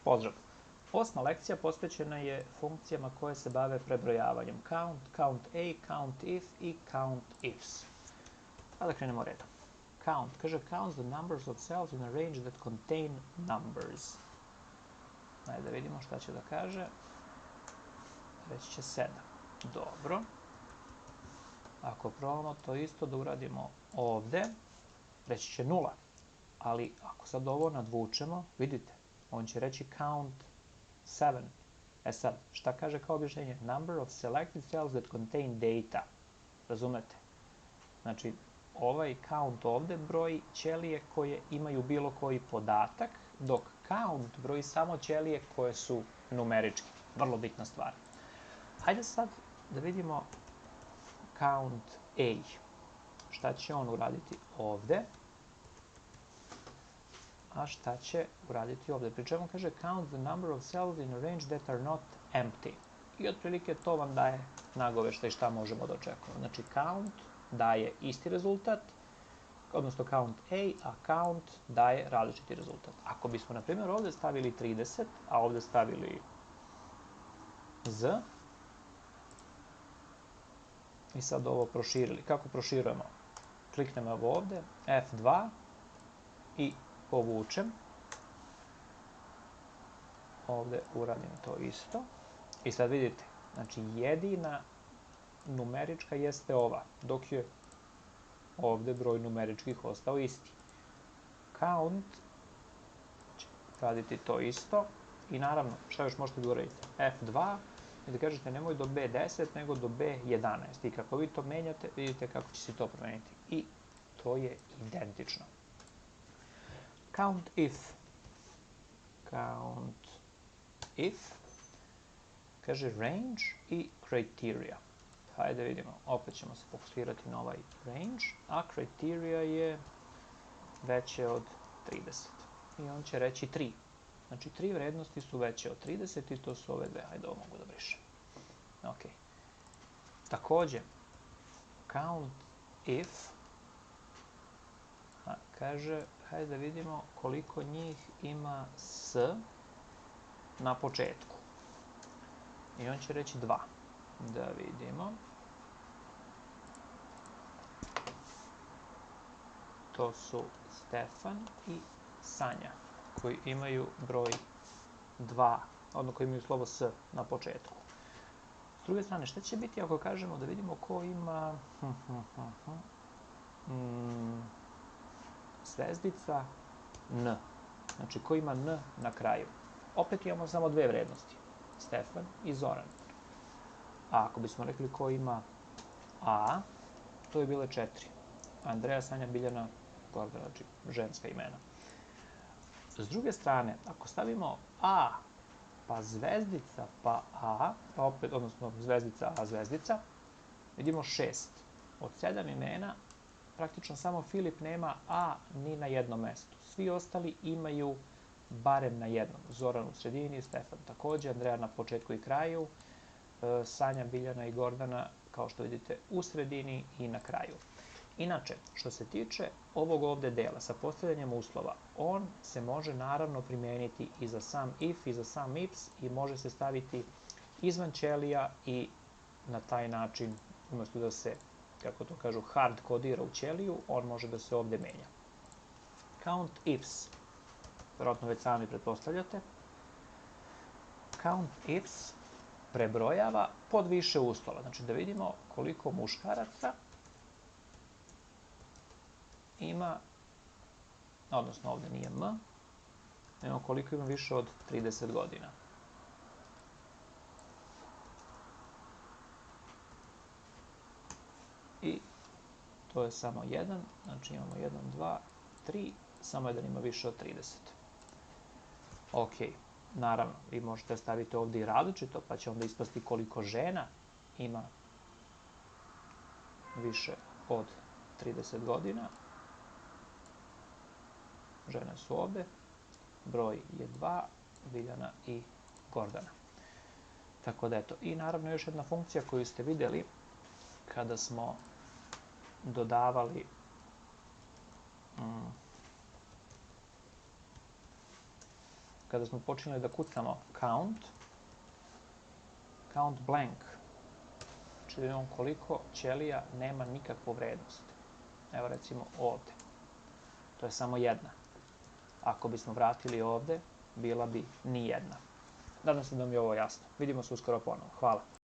Pozdrav! 8. lekcija posvećena je funkcijama koje se bave prebrojavanjem. Count, count A, count if i count ifs. Da krenemo redom. Count, kaže counts the numbers of cells in a range that contain numbers. Ajde da vidimo šta će da kaže. Reći će 7. Dobro. Ako probamo to isto da uradimo ovde, reći će 0. Ali ako sad ovo nadvučemo, vidite, on će reći count 7. E sad, šta kaže kao objašnjenje? Number of selected cells that contain data. Razumete? Znači, ovaj count ovde broji ćelije koje imaju bilo koji podatak, dok count broji samo ćelije koje su numerički. Vrlo bitna stvar. Hajde sad da vidimo count A. Šta će on uraditi ovde? A šta će uraditi ovde? Pri čemu kaže count the number of cells in a range that are not empty. I otprilike to vam daje nagoveštaj šta možemo da očekujemo. Znači count daje isti rezultat, odnosno count A, a count daje različiti rezultat. Ako bismo, na primjer, ovde stavili 30, a ovde stavili Z, i sad ovo proširili. Kako proširujemo? Kliknemo ovde, F2 i povučem. Ovde uradim to isto. I sad vidite, znači jedina numerička jeste ova, dok je ovde broj numeričkih ostao isti. Count će raditi to isto i naravno, šta još možete da uradite? F2 i da kažete nemoj do B10, nego do B11. I kako vi to menjate, vidite kako će se to promeniti. I to je identično. Count if. Count if. Kaže range i criteria. Hajde vidimo, opet ćemo se fokusirati na ovaj range, a criteria je veće od 30. I on će reći 3. Znači 3 vrednosti su veće od 30 i to su ove dve. Hajde ovo mogu da brišem. Ok. Takođe, count if, kaže, hajde da vidimo koliko njih ima S na početku. I on će reći 2. Da vidimo. To su Stefan i Sanja, koji imaju broj 2, odnosno koji imaju slovo S na početku. S druge strane, šta će biti ako kažemo da vidimo ko ima zvezdica N. Znači, ko ima N na kraju. Opet imamo samo dve vrednosti. Stefan i Zoran. A ako bismo rekli ko ima A, to je bile 4. Andreja, Sanja, Biljana, Gordana, znači ženska imena. S druge strane, ako stavimo A, pa zvezdica, pa A, pa opet, odnosno zvezdica, A, zvezdica, vidimo 6. Od 7 imena, praktično samo Filip nema A ni na jednom mestu. Svi ostali imaju barem na jednom. Zoran u sredini, Stefan takođe, Andreja na početku i kraju, Sanja, Biljana i Gordana, kao što vidite, u sredini i na kraju. Inače, što se tiče ovog ovde dela sa postavljanjem uslova, on se može naravno primijeniti i za sam if i za sam ifs i može se staviti izvan ćelija i na taj način, umesto da se, kako to kažu, hard kodira u ćeliju, on može da se ovde menja. Count ifs, verovatno već sami pretpostavljate. Count ifs prebrojava pod više uslova. Znači da vidimo koliko muškaraca ima, odnosno ovde nije M, nego koliko ima više od 30 godina. I to je samo jedan, znači imamo 1, 2, 3, samo jedan ima više od 30. Ok, naravno, vi možete staviti ovde i različito, pa će onda ispasti koliko žena ima više od 30 godina. Žene su ovde, broj je 2, Biljana i Gordana. Tako da eto, i naravno još jedna funkcija koju ste videli kada smo dodavali kada smo počinjeli da kucamo count blank, znači da imamo koliko ćelija nema nikakvu vrednost. Evo recimo ovde. To je samo jedna. Ako bismo vratili ovde, bila bi nijedna. Nadam se da mi je ovo jasno. Vidimo se uskoro ponovo. Hvala.